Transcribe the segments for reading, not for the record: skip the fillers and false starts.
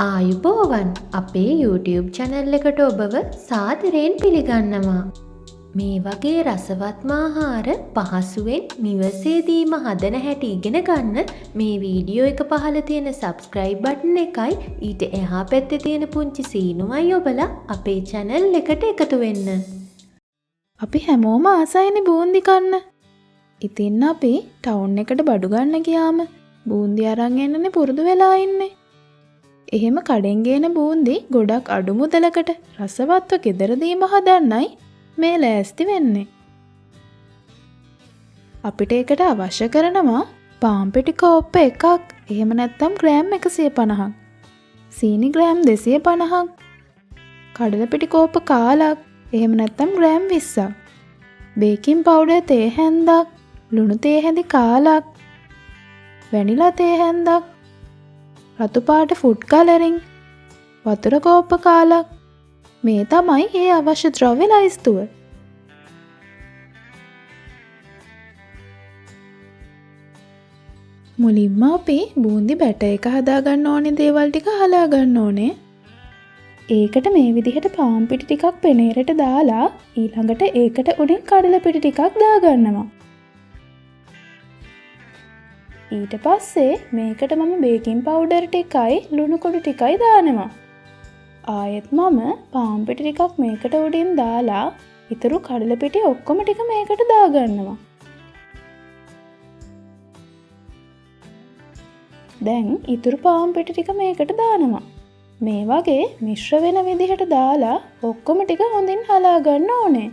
ආයුබෝවන් අපේ YouTube channel එකට ඔබව සාදරයෙන් පිළිගන්නවා. මේ වගේ රසවත්ම ආහාර පහසුවෙන් නිවසේදීම හදන හැටි ඉගෙන ගන්න මේ වීඩියෝ එක පහළ තියෙන subscribe button එකයි ඊට එහා පැත්තේ තියෙන පුංචි සීනුවයි ඔබලා අපේ channel එකට එකතු වෙන්න. අපි හැමෝම ආසයිනේ බූන්දි කන්න. ඉතින් අපි ටවුන් එකට බඩු ගන්න ගියාම බූන්දි අරන් එන්නනේ පුරුදු වෙලා ඉන්නේ. එහෙම කඩෙන් ගේන බූන්දි ගොඩක් අඩු මුදලකට රසවත්ව ගෙදරදීම හදන්නයි මේ ලෑස්ති වෙන්නේ. අපිට ඒකට අවශ්‍ය කරනවා පාන් පිටි කෝප්ප එකක්, එහෙම නැත්නම් ග්‍රෑම් 150ක්, සීනි ග්‍රෑම් 250ක්, කඩල පිටි කෝප්ප කාලක්, එහෙම නැත්නම් ග්‍රෑම් 20ක්, බේකින් පවුඩර් තේ හැන්දක්, ලුණු තේ හැඳි කාලක්, වැනිලා තේ හැන්දක්, රතු පාට ෆුඩ් කලරින්, වතුර කෝප්ප කාලක්. මේ තමයි ඒ අවශ්‍ය ද්‍රව්‍ය ලයිස්තුව. මුලින්ම අපි බූන්දි බැටර් එක හදාගන්න ඕනේ දේවල් ටික හලා ගන්න ඕනේ. ඒකට මේ විදිහට පාන් පිටි ටිකක් පෙනේරට දාලා ඊළඟට ඒකට උඩින් කඩල පිටි ටිකක් දාගන්නවා. ඊට පස්සේ මේකට මම බේකින් පවුඩර් ටිකයි ලුණු කුඩු ටිකයි දානවා. ආයෙත් මම පාන් පිටි ටිකක් මේකට උඩින් දාලා ඉතුරු කඩල පිටි ඔක්කොම ටික මේකට දාගන්නවා. දැන් ඉතුරු පාන් පිටි ටික මේකට දානවා. මේ වගේ මිශ්‍ර වෙන විදිහට දාලා ඔක්කොම ටික හොඳින් හලා ගන්න ඕනේ.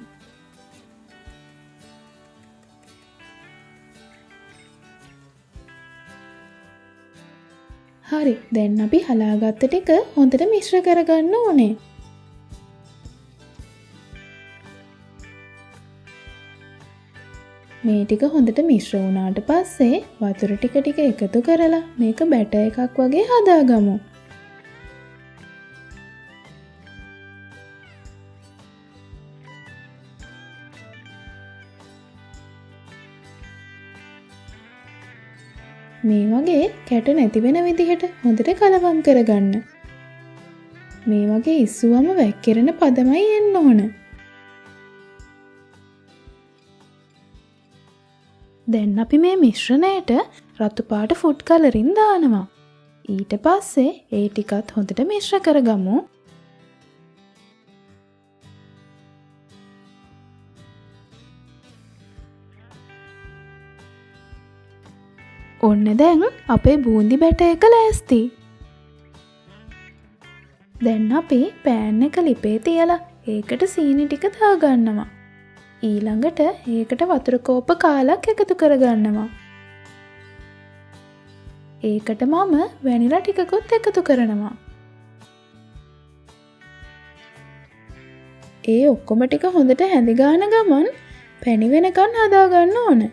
හරි, දැන් අපි හලාගත්ත ටික හොඳට මිශ්‍ර කරගන්න ඕනේ. මේ ටික හොඳට මිශ්‍ර වුණාට පස්සේ වතුර ටික ටික එකතු කරලා මේක බැටර් එකක් වගේ හදාගමු. මේ වගේ කැට නැති වෙන විදිහට හොඳට කලවම් කරගන්න. මේ වගේ ඉස්සුවම වැක්කිරෙන පදමයි එන්න ඕන. දැන් අපි මේ මිශ්‍රණයට රතු පාට ෆුඩ් කලරින් දානවා. ඊට පස්සේ ඒ ටිකත් හොඳට මිශ්‍ර කරගමු. ඔන්න දැන් අපේ බූන්දි බැටර් එක ලෑස්ති. දැන් අපි පෑන් එක ලිපේ තියලා ඒකට සීනි ටික දාගන්නවා. ඊළඟට ඒකට වතුර කෝප්ප කාලක් එකතු කරගන්නවා. ඒකට මම වැනිලා ටිකකුත් එකතු කරනවා. ඒ ඔක්කොම ටික හොඳට හැඳි ගන්න ගමන් පැණි වෙනකන් හදාගන්න ඕන.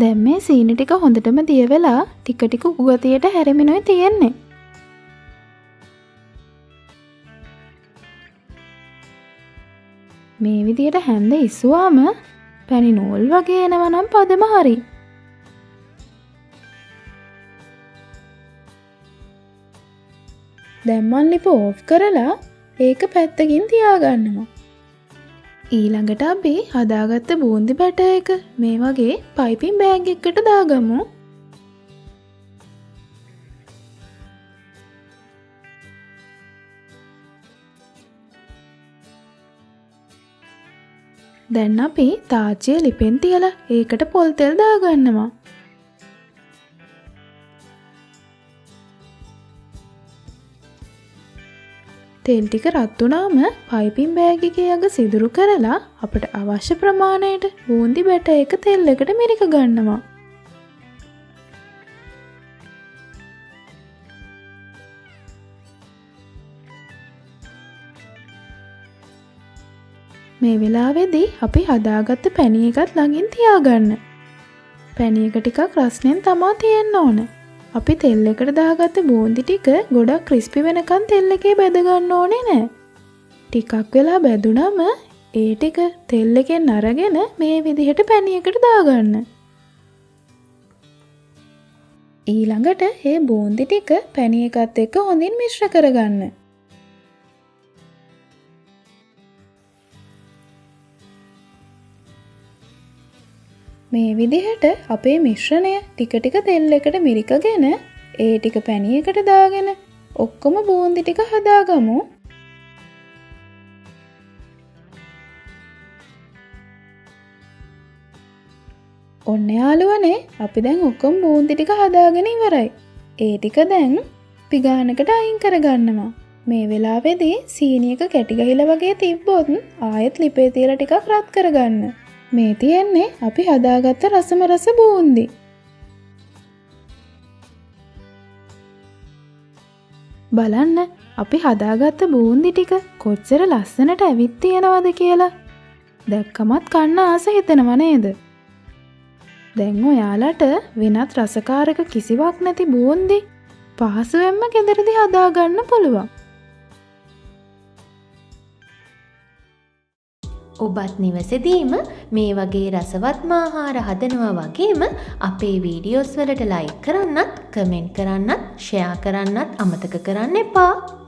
දැන් මේ සීනි ටික හොඳටම දිය වෙලා ටික ටික උගතියට හැරෙමිනුයි තියෙන්නේ. මේ විදියට හැන්ද ඉස්සුවාම පැණි නූල් වගේ එනවා නම් පදම හරි. දැන් මන් ලිප ඕෆ් කරලා ඒක පැත්තකින් තියාගන්නවා. ඊළඟට අපි හදාගත්ත බූන්දි බැටර් එක මේ වගේ පයිපින් බෑග් එකකට දාගමු. දැන් අපි තාච්චිය ලිපෙන් තියලා ඒකට පොල් තෙල් දාගන්නවා. තෙල් ටික රත් වුණාම පයිපින් බෑග් එකේ අග සිදුරු කරලා අපට අවශ්‍ය ප්‍රමාණයට බූන්දි බැටර් එක තෙල් එකට මිරික ගන්නවා. මේ වෙලාවේදී අපි හදාගත්ත පැණි එකත් ළඟින් තියාගන්න. පැණි එක ටිකක් රස්නෙන් තමා තියෙන්න ඕන. අපි තෙල් එකට දාගත්ත බූන්දි ටික ගොඩක් ක්‍රිස්පි වෙනකන් තෙල් එකේ බැද ගන්න ඕනේ නෑ. ටිකක් වෙලා බැදුනම ඒ ටික තෙල් එකෙන් අරගෙන මේ විදිහට පැණියකට දාගන්න. ඊළඟට මේ බූන්දි ටික පැණි එකත් එක්ක හොඳින් මිශ්‍ර කරගන්න. මේ විදිහට අපේ මිශ්‍රණය ටික ටික තෙල් එකට මිරිකගෙන ඒ ටික පැණි එකට දාගෙන ඔක්කොම බූන්දි ටික හදාගමු. ඔන්න යාළුවනේ අපි දැන් ඔක්කොම බූන්දි ටික හදාගෙන ඉවරයි. ඒ ටික දැන් පිගානකට අයින් කරගන්නවා. මේ වෙලාවේදී සීනි එක කැටි ගහිලා වගේ තිබ්බොත් ආයෙත් ලිපේ තියලා ටිකක් රත් කරගන්න. මේ තියෙන්නේ අපි හදාගත්ත රසම රස බූන්දි. බලන්න අපි හදාගත්ත බූන්දි ටික කොච්චර ලස්සනට ඇවිත් තියෙනවද කියලා. දැක්කමත් කන්න ආස හිතෙනව නේද? දැන් ඔයාලට වෙනත් රසකාරක කිසිවක් නැති බූන්දි පහසුවෙන්ම ගෙදරදී හදාගන්න පුළුවන්. ඔබත් නිවසේදීම මේ වගේ රසවත්ම ආහාර හදනවා වගේම අපේ වීඩියෝස් වලට ලයික් කරන්නත්, කමෙන්ට් කරන්නත්, ෂෙයා කරන්නත් අමතක කරන්න එපා.